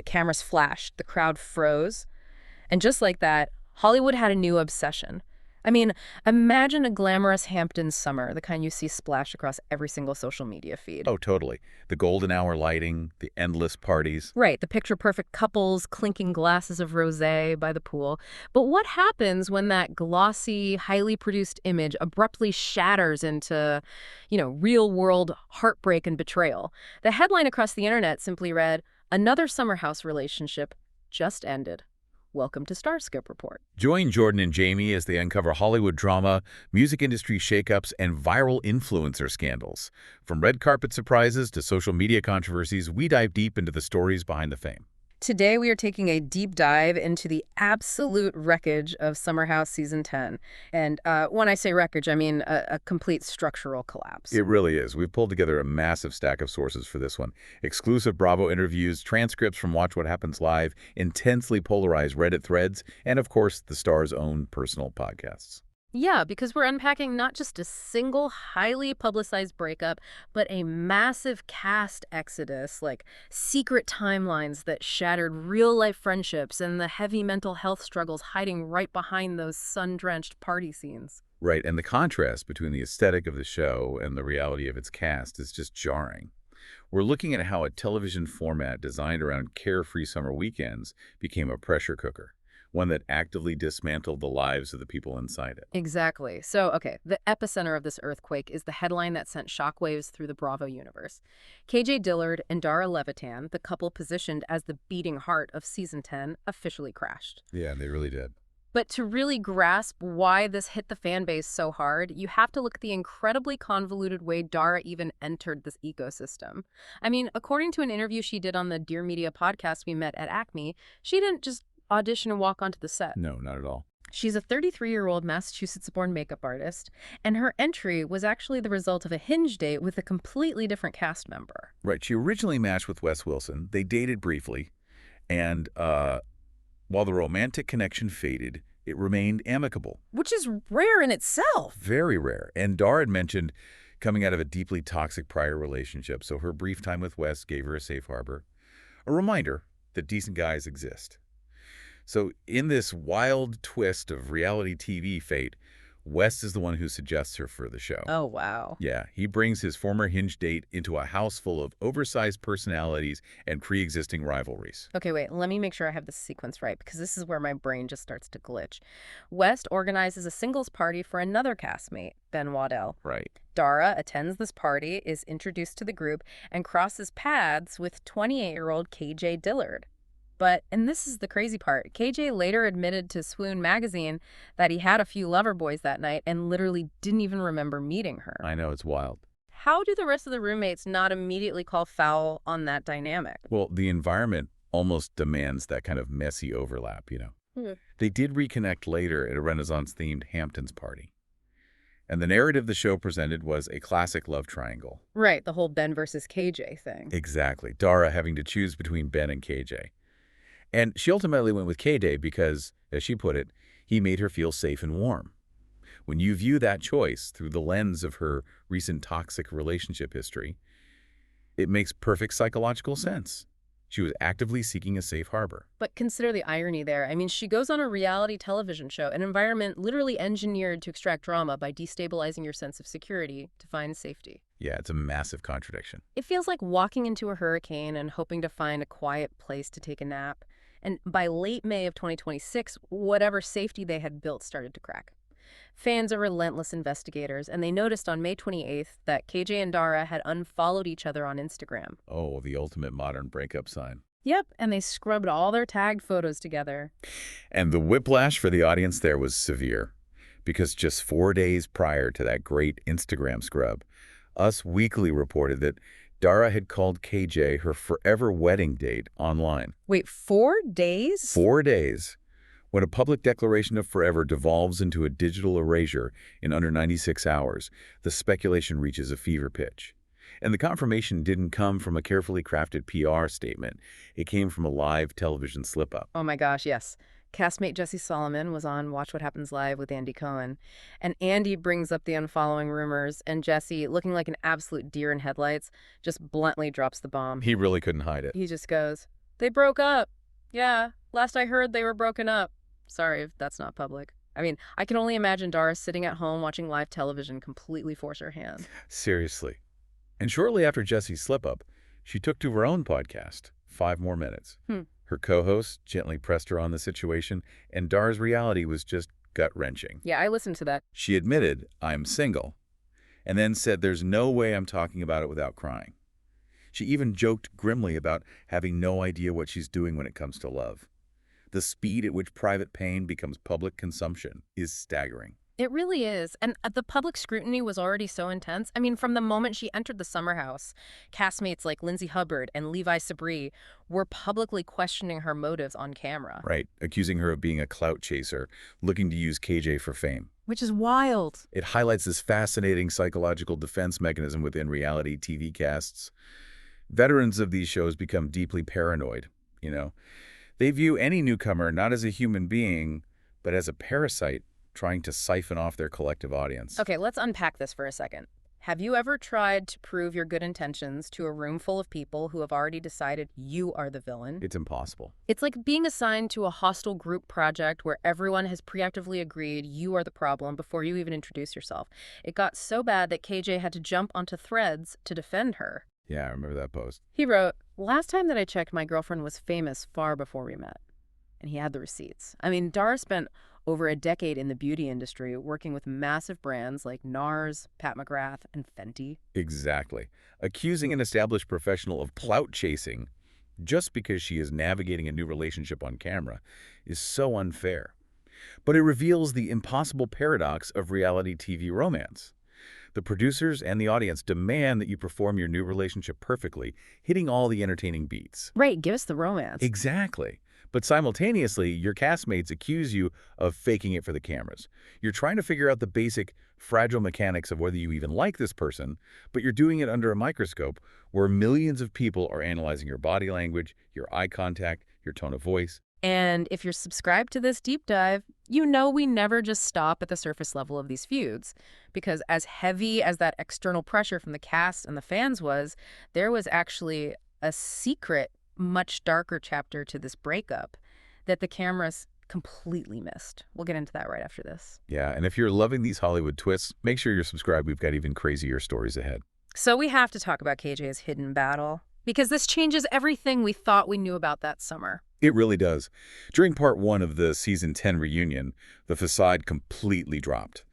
The cameras flashed, the crowd froze. And just like that, Hollywood had a new obsession. I mean, imagine a glamorous Hamptons summer, the kind you see splashed across every single social media feed. Oh, totally. The golden hour lighting, the endless parties. Right, the picture-perfect couples clinking glasses of rosé by the pool. But what happens when that glossy, highly produced image abruptly shatters into, real-world heartbreak and betrayal? The headline across the internet simply read, "Another summer house relationship just ended. Welcome to Starscope Report." Join Jordan and Jamie as they uncover Hollywood drama, music industry shakeups, and viral influencer scandals. From red carpet surprises to social media controversies, we dive deep into the stories behind the fame. Today, we are taking a deep dive into the absolute wreckage of Summer House Season 10. And when I say wreckage, I mean a complete structural collapse. It really is. We've pulled together a massive stack of sources for this one. Exclusive Bravo interviews, transcripts from Watch What Happens Live, intensely polarized Reddit threads, and of course, the star's own personal podcasts. Yeah, because we're unpacking not just a single highly publicized breakup, but a massive cast exodus, like secret timelines that shattered real-life friendships and the heavy mental health struggles hiding right behind those sun-drenched party scenes. Right, and the contrast between the aesthetic of the show and the reality of its cast is just jarring. We're looking at how a television format designed around carefree summer weekends became a pressure cooker, one that actively dismantled the lives of the people inside it. Exactly. So, okay, the epicenter of this earthquake is the headline that sent shockwaves through the Bravo universe. KJ Dillard and Dara Levitan, the couple positioned as the beating heart of Season 10, officially crashed. Yeah, they really did. But to really grasp why this hit the fan base so hard, you have to look at the incredibly convoluted way Dara even entered this ecosystem. I mean, according to an interview she did on the Dear Media podcast we met at Acme, she didn't just audition and walk onto the set. No, not at all. She's a 33-year-old Massachusetts-born makeup artist, and her entry was actually the result of a Hinge date with a completely different cast member. Right. She originally matched with Wes Wilson. They dated briefly, and while the romantic connection faded, it remained amicable. Which is rare in itself. Very rare. And Dara had mentioned coming out of a deeply toxic prior relationship, so her brief time with Wes gave her a safe harbor. A reminder that decent guys exist. So in this wild twist of reality TV fate, Wes is the one who suggests her for the show. Oh, wow. Yeah, he brings his former Hinge date into a house full of oversized personalities and pre-existing rivalries. Okay, wait, let me make sure I have the sequence right, because this is where my brain just starts to glitch. West organizes a singles party for another castmate, Ben Waddell. Right. Dara attends this party, is introduced to the group, and crosses paths with 28-year-old KJ Dillard. But, and this is the crazy part, KJ later admitted to Swoon magazine that he had a few lover boys that night and literally didn't even remember meeting her. I know, it's wild. How do the rest of the roommates not immediately call foul on that dynamic? Well, the environment almost demands that kind of messy overlap, They did reconnect later at a Renaissance-themed Hamptons party. And the narrative the show presented was a classic love triangle. Right, the whole Ben versus KJ thing. Exactly. Dara having to choose between Ben and KJ. And she ultimately went with KJ because, as she put it, he made her feel safe and warm. When you view that choice through the lens of her recent toxic relationship history, it makes perfect psychological sense. She was actively seeking a safe harbor. But consider the irony there. I mean, she goes on a reality television show, an environment literally engineered to extract drama by destabilizing your sense of security to find safety. Yeah, it's a massive contradiction. It feels like walking into a hurricane and hoping to find a quiet place to take a nap. And by late May of 2026, whatever safety they had built started to crack. Fans are relentless investigators, and they noticed on May 28th that KJ and Dara had unfollowed each other on Instagram. Oh, the ultimate modern breakup sign. Yep, and they scrubbed all their tagged photos together. And the whiplash for the audience there was severe, because just 4 days prior to that great Instagram scrub, Us Weekly reported that Dara had called KJ her forever wedding date online. Wait, 4 days? 4 days. When a public declaration of forever devolves into a digital erasure in under 96 hours, the speculation reaches a fever pitch. And the confirmation didn't come from a carefully crafted PR statement. It came from a live television slip-up. Oh my gosh, yes. Castmate Jesse Solomon was on Watch What Happens Live with Andy Cohen. And Andy brings up the unfollowing rumors, and Jesse, looking like an absolute deer in headlights, just bluntly drops the bomb. He really couldn't hide it. He just goes, They broke up. Yeah, last I heard they were broken up. Sorry if that's not public. I mean, I can only imagine Dara sitting at home watching live television completely force her hand. Seriously. And shortly after Jesse's slip-up, she took to her own podcast, 5 More Minutes. Hmm. Her co-host gently pressed her on the situation, and Dara's reality was just gut-wrenching. Yeah, I listened to that. She admitted, "I'm single," and then said there's no way I'm talking about it without crying. She even joked grimly about having no idea what she's doing when it comes to love. The speed at which private pain becomes public consumption is staggering. It really is. And the public scrutiny was already so intense. I mean, from the moment she entered the summer house, castmates like Lindsay Hubbard and Levi Sabri were publicly questioning her motives on camera. Right, accusing her of being a clout chaser, looking to use KJ for fame. Which is wild. It highlights this fascinating psychological defense mechanism within reality TV casts. Veterans of these shows become deeply paranoid, you know. They view any newcomer not as a human being, but as a parasite trying to siphon off their collective audience. Okay, let's unpack this for a second. Have you ever tried to prove your good intentions to a room full of people who have already decided you are the villain? It's impossible. It's like being assigned to a hostile group project where everyone has preactively agreed you are the problem before you even introduce yourself. It got so bad that KJ had to jump onto Threads to defend her. Yeah, I remember that post. He wrote, "Last time that I checked, my girlfriend was famous far before we met." And he had the receipts. I mean, Dara spent over a decade in the beauty industry working with massive brands like NARS, Pat McGrath, and Fenty. Exactly. Accusing an established professional of clout chasing just because she is navigating a new relationship on camera is so unfair. But it reveals the impossible paradox of reality TV romance. The producers and the audience demand that you perform your new relationship perfectly, hitting all the entertaining beats. Right, give us the romance. Exactly. But simultaneously, your castmates accuse you of faking it for the cameras. You're trying to figure out the basic, fragile mechanics of whether you even like this person, but you're doing it under a microscope where millions of people are analyzing your body language, your eye contact, your tone of voice. And if you're subscribed to this deep dive, you know we never just stop at the surface level of these feuds. Because as heavy as that external pressure from the cast and the fans was, there was actually a secret, much darker chapter to this breakup that the cameras completely missed. We'll get into that right after this. Yeah, and if you're loving these Hollywood twists, make sure you're subscribed. We've got even crazier stories ahead. So we have to talk about KJ's hidden battle, because this changes everything we thought we knew about that summer. It really does. During part 1 of the season 10 reunion, the facade completely dropped.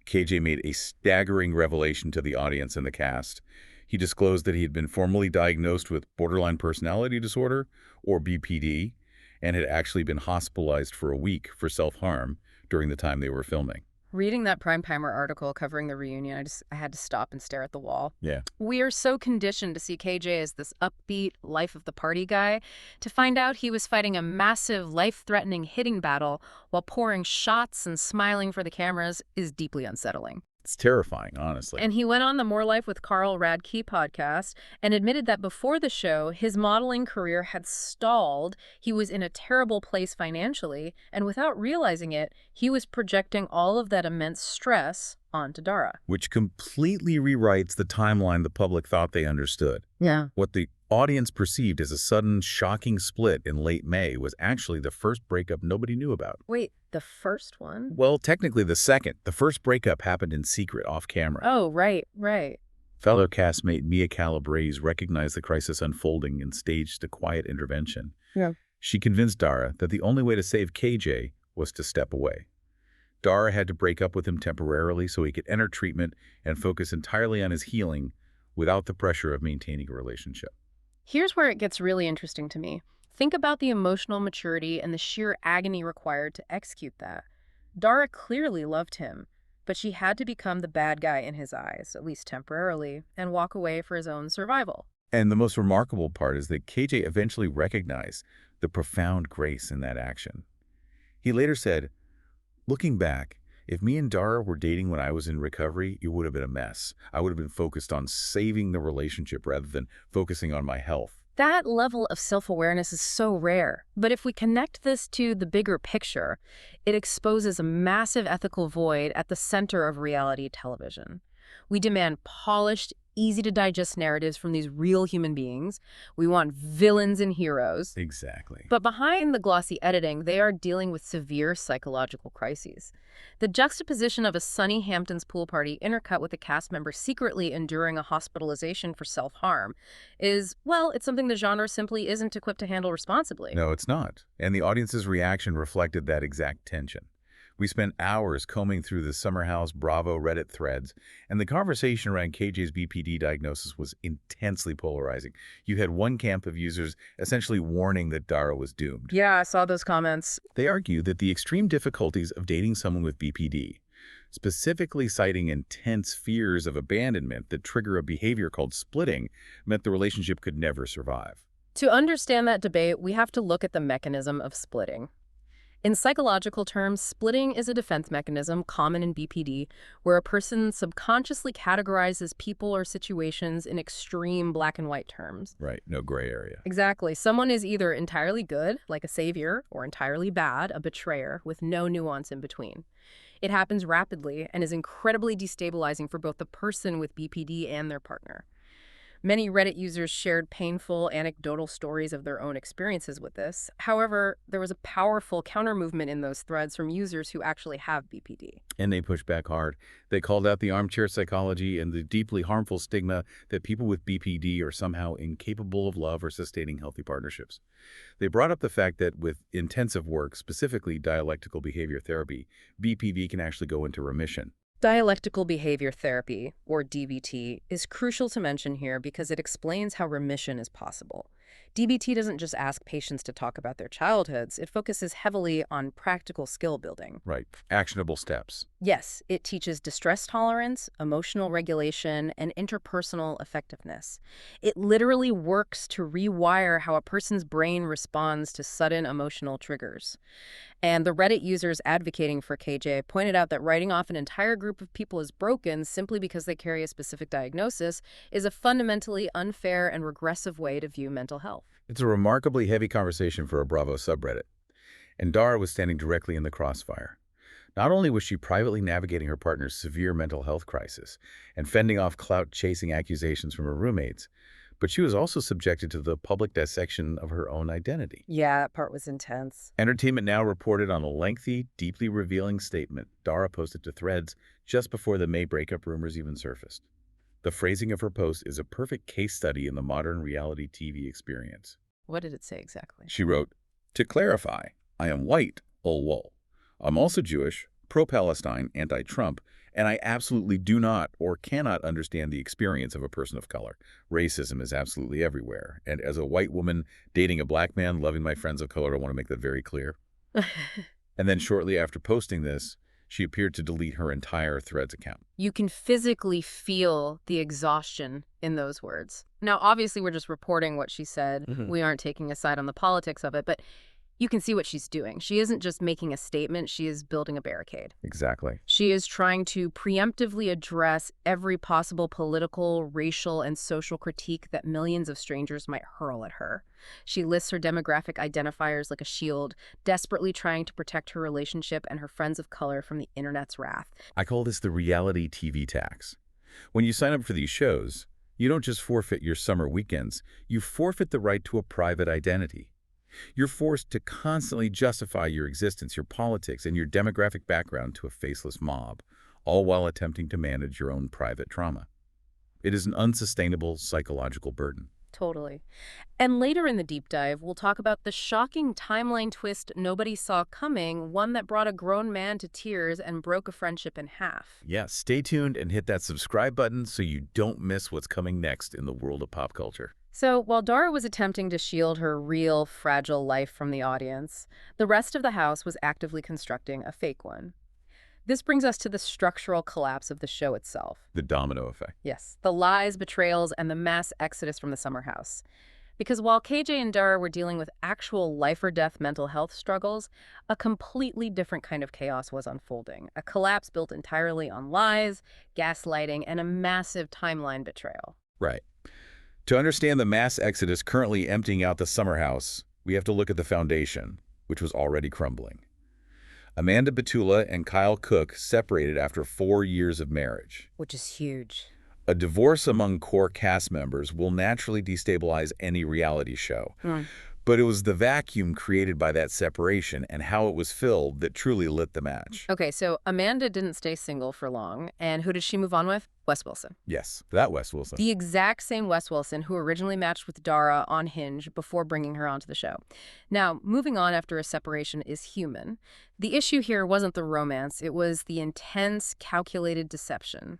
KJ made a staggering revelation to the audience and the cast. He disclosed that he had been formally diagnosed with borderline personality disorder, or BPD, and had actually been hospitalized for a week for self-harm during the time they were filming. Reading that Primetimer article covering the reunion, I had to stop and stare at the wall. Yeah. We are so conditioned to see KJ as this upbeat, life-of-the-party guy. To find out he was fighting a massive, life-threatening hitting battle while pouring shots and smiling for the cameras is deeply unsettling. It's terrifying, honestly. And he went on the More Life with Carl Radke podcast and admitted that before the show, his modeling career had stalled. He was in a terrible place financially, and without realizing it, he was projecting all of that immense stress onto Dara. Which completely rewrites the timeline the public thought they understood. Yeah. What the audience perceived as a sudden, shocking split in late May was actually the first breakup nobody knew about. Wait, the first one? Well, technically the second. The first breakup happened in secret, off camera. Oh, right. Fellow castmate Mia Calabrese recognized the crisis unfolding and staged a quiet intervention. Yeah. She convinced Dara that the only way to save KJ was to step away. Dara had to break up with him temporarily so he could enter treatment and focus entirely on his healing without the pressure of maintaining a relationship. Here's where it gets really interesting to me. Think about the emotional maturity and the sheer agony required to execute that. Dara clearly loved him, but she had to become the bad guy in his eyes, at least temporarily, and walk away for his own survival. And the most remarkable part is that KJ eventually recognized the profound grace in that action. He later said, "Looking back, if me and Dara were dating when I was in recovery, it would have been a mess. I would have been focused on saving the relationship rather than focusing on my health." That level of self-awareness is so rare. But if we connect this to the bigger picture, it exposes a massive ethical void at the center of reality television. We demand polished easy-to-digest narratives from these real human beings. We want villains and heroes. Exactly. But behind the glossy editing, they are dealing with severe psychological crises. The juxtaposition of a sunny Hamptons pool party intercut with a cast member secretly enduring a hospitalization for self-harm is, well, it's something the genre simply isn't equipped to handle responsibly. No, it's not. And the audience's reaction reflected that exact tension. We spent hours combing through the Summer House Bravo Reddit threads, and the conversation around KJ's BPD diagnosis was intensely polarizing. You had one camp of users essentially warning that Dara was doomed. Yeah, I saw those comments. They argue that the extreme difficulties of dating someone with BPD, specifically citing intense fears of abandonment that trigger a behavior called splitting, meant the relationship could never survive. To understand that debate, we have to look at the mechanism of splitting. In psychological terms, splitting is a defense mechanism common in BPD where a person subconsciously categorizes people or situations in extreme black and white terms. Right, no gray area. Exactly. Someone is either entirely good, like a savior, or entirely bad, a betrayer, with no nuance in between. It happens rapidly and is incredibly destabilizing for both the person with BPD and their partner. Many Reddit users shared painful, anecdotal stories of their own experiences with this. However, there was a powerful counter-movement in those threads from users who actually have BPD. And they pushed back hard. They called out the armchair psychology and the deeply harmful stigma that people with BPD are somehow incapable of love or sustaining healthy partnerships. They brought up the fact that with intensive work, specifically dialectical behavior therapy, BPD can actually go into remission. Dialectical behavior therapy, or DBT, is crucial to mention here because it explains how remission is possible. DBT doesn't just ask patients to talk about their childhoods, it focuses heavily on practical skill building. Right. Actionable steps. Yes, it teaches distress tolerance, emotional regulation, and interpersonal effectiveness. It literally works to rewire how a person's brain responds to sudden emotional triggers. And the Reddit users advocating for KJ pointed out that writing off an entire group of people as broken simply because they carry a specific diagnosis is a fundamentally unfair and regressive way to view mental health. It's a remarkably heavy conversation for a Bravo subreddit. And Dara was standing directly in the crossfire. Not only was she privately navigating her partner's severe mental health crisis and fending off clout-chasing accusations from her roommates, but she was also subjected to the public dissection of her own identity. Yeah, that part was intense. Entertainment Now reported on a lengthy, deeply revealing statement Dara posted to Threads just before the May breakup rumors even surfaced. The phrasing of her post is a perfect case study in the modern reality TV experience. What did it say exactly? She wrote, "To clarify, I am white, lol. I'm also Jewish, pro-Palestine, anti-Trump, and I absolutely do not or cannot understand the experience of a person of color. Racism is absolutely everywhere. And as a white woman dating a black man, loving my friends of color, I want to make that very clear." And then shortly after posting this, she appeared to delete her entire Threads account. You can physically feel the exhaustion in those words. Now, obviously, we're just reporting what she said. We aren't taking a side on the politics of it, but you can see what she's doing. She isn't just making a statement, she is building a barricade. Exactly. She is trying to preemptively address every possible political, racial, and social critique that millions of strangers might hurl at her. She lists her demographic identifiers like a shield, desperately trying to protect her relationship and her friends of color from the internet's wrath. I call this the reality TV tax. When you sign up for these shows, you don't just forfeit your summer weekends, you forfeit the right to a private identity. You're forced to constantly justify your existence, your politics, and your demographic background to a faceless mob, all while attempting to manage your own private trauma. It is an unsustainable psychological burden. Totally. And later in the deep dive, we'll talk about the shocking timeline twist nobody saw coming, one that brought a grown man to tears and broke a friendship in half. Yeah, stay tuned and hit that subscribe button so you don't miss what's coming next in the world of pop culture. So while Dara was attempting to shield her real, fragile life from the audience, the rest of the house was actively constructing a fake one. This brings us to the structural collapse of the show itself. The domino effect. Yes, the lies, betrayals, and the mass exodus from the summer house. Because while KJ and Dara were dealing with actual life-or-death mental health struggles, a completely different kind of chaos was unfolding. A collapse built entirely on lies, gaslighting, and a massive timeline betrayal. Right. To understand the mass exodus currently emptying out the summer house, we have to look at the foundation, which was already crumbling. Amanda Batula and Kyle Cook separated after 4 years of marriage. Which is huge. A divorce among core cast members will naturally destabilize any reality show. But it was the vacuum created by that separation and how it was filled that truly lit the match. Okay, so Amanda didn't stay single for long, and who did she move on with? Wes Wilson. Yes, that Wes Wilson. The exact same Wes Wilson who originally matched with Dara on Hinge before bringing her onto the show. Now, moving on after a separation is human. The issue here wasn't the romance, it was the intense, calculated deception.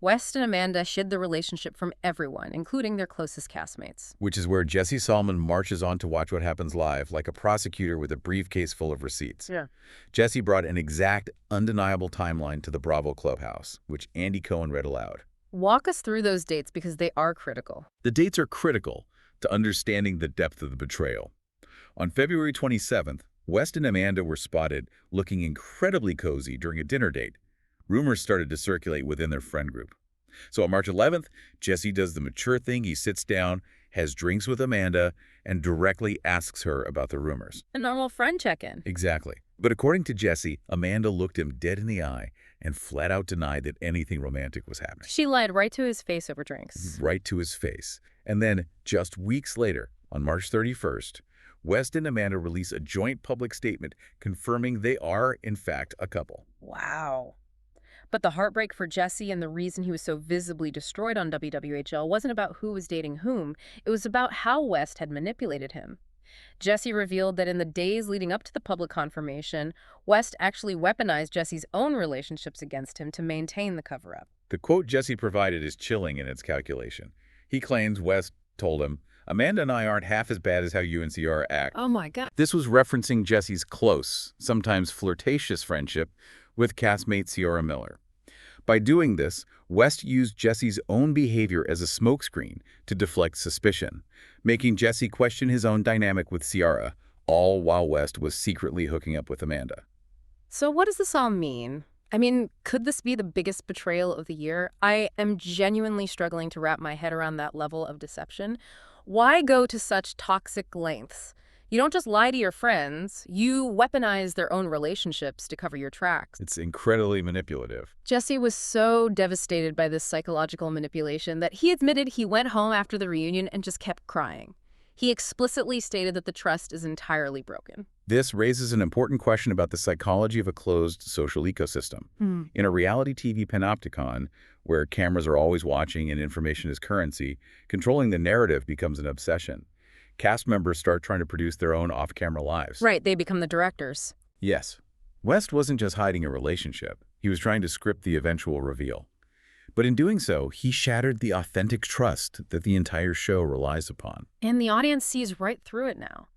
West and Amanda hid the relationship from everyone, including their closest castmates. Which is where Jesse Salman marches on to Watch What Happens Live like a prosecutor with a briefcase full of receipts. Yeah. Jesse brought an exact, undeniable timeline to the Bravo Clubhouse, which Andy Cohen read aloud. Walk us through those dates because they are critical. The dates are critical to understanding the depth of the betrayal. On February 27th, West and Amanda were spotted looking incredibly cozy during a dinner date. Rumors started to circulate within their friend group. So on March 11th, Jesse does the mature thing. He sits down, has drinks with Amanda, and directly asks her about the rumors. A normal friend check-in. Exactly. But according to Jesse, Amanda looked him dead in the eye and flat out denied that anything romantic was happening. She lied right to his face over drinks. Right to his face. And then, just weeks later, on March 31st, West and Amanda release a joint public statement confirming they are, in fact, a couple. Wow. But the heartbreak for Jesse and the reason he was so visibly destroyed on WWHL wasn't about who was dating whom. It was about how West had manipulated him. Jesse revealed that in the days leading up to the public confirmation, West actually weaponized Jesse's own relationships against him to maintain the cover-up. The quote Jesse provided is chilling in its calculation. He claims West told him, "Amanda and I aren't half as bad as how you and Ciara act." Oh my God. This was referencing Jesse's close, sometimes flirtatious friendship with castmate Ciara Miller. By doing this, West used Jesse's own behavior as a smokescreen to deflect suspicion, making Jesse question his own dynamic with Ciara, all while West was secretly hooking up with Amanda. So what does this all mean? I mean, could this be the biggest betrayal of the year? I am genuinely struggling to wrap my head around that level of deception. Why go to such toxic lengths? You don't just lie to your friends, you weaponize their own relationships to cover your tracks. It's incredibly manipulative. Jesse was so devastated by this psychological manipulation that he admitted he went home after the reunion and just kept crying. He explicitly stated that the trust is entirely broken. This raises an important question about the psychology of a closed social ecosystem. In a reality TV panopticon, where cameras are always watching and information is currency, controlling the narrative becomes an obsession. Cast members start trying to produce their own off-camera lives. Right, they become the directors. Yes. West wasn't just hiding a relationship. He was trying to script the eventual reveal. But in doing so, he shattered the authentic trust that the entire show relies upon. And the audience sees right through it now.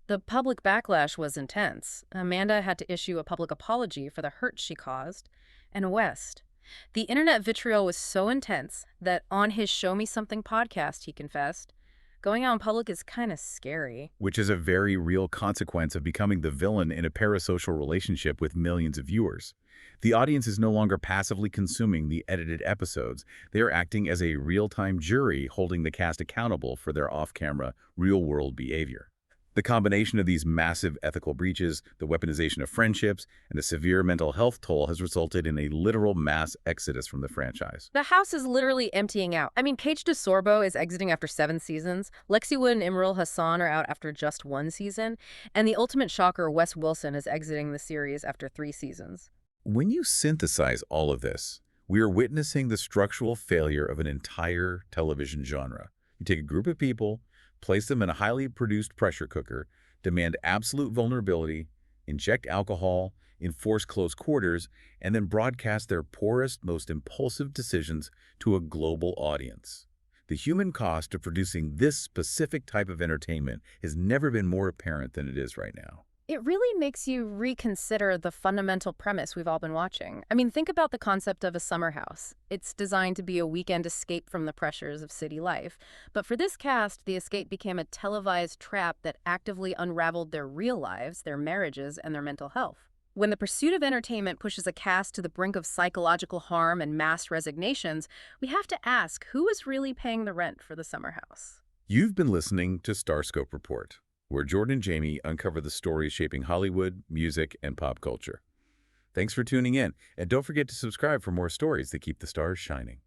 The public backlash was intense. Amanda had to issue a public apology for the hurt she caused. And West. The internet vitriol was so intense that on his Show Me Something podcast, he confessed, going out in public is kind of scary. Which is a very real consequence of becoming the villain in a parasocial relationship with millions of viewers. The audience is no longer passively consuming the edited episodes. They are acting as a real-time jury holding the cast accountable for their off-camera, real-world behavior. The combination of these massive ethical breaches, the weaponization of friendships, and the severe mental health toll has resulted in a literal mass exodus from the franchise. The house is literally emptying out. I mean, Paige DeSorbo is exiting after 7 seasons. Lexi Wood and Imral Hassan are out after just 1 season. And the ultimate shocker, Wes Wilson, is exiting the series after 3 seasons. When you synthesize all of this, we are witnessing the structural failure of an entire television genre. You take a group of people, place them in a highly produced pressure cooker, demand absolute vulnerability, inject alcohol, enforce close quarters, and then broadcast their poorest, most impulsive decisions to a global audience. The human cost of producing this specific type of entertainment has never been more apparent than it is right now. It really makes you reconsider the fundamental premise we've all been watching. I mean, think about the concept of a summer house. It's designed to be a weekend escape from the pressures of city life. But for this cast, the escape became a televised trap that actively unraveled their real lives, their marriages, and their mental health. When the pursuit of entertainment pushes a cast to the brink of psychological harm and mass resignations, we have to ask, who is really paying the rent for the summer house? You've been listening to Starscope Report, where Jordan and Jamie uncover the stories shaping Hollywood, music, and pop culture. Thanks for tuning in, and don't forget to subscribe for more stories that keep the stars shining.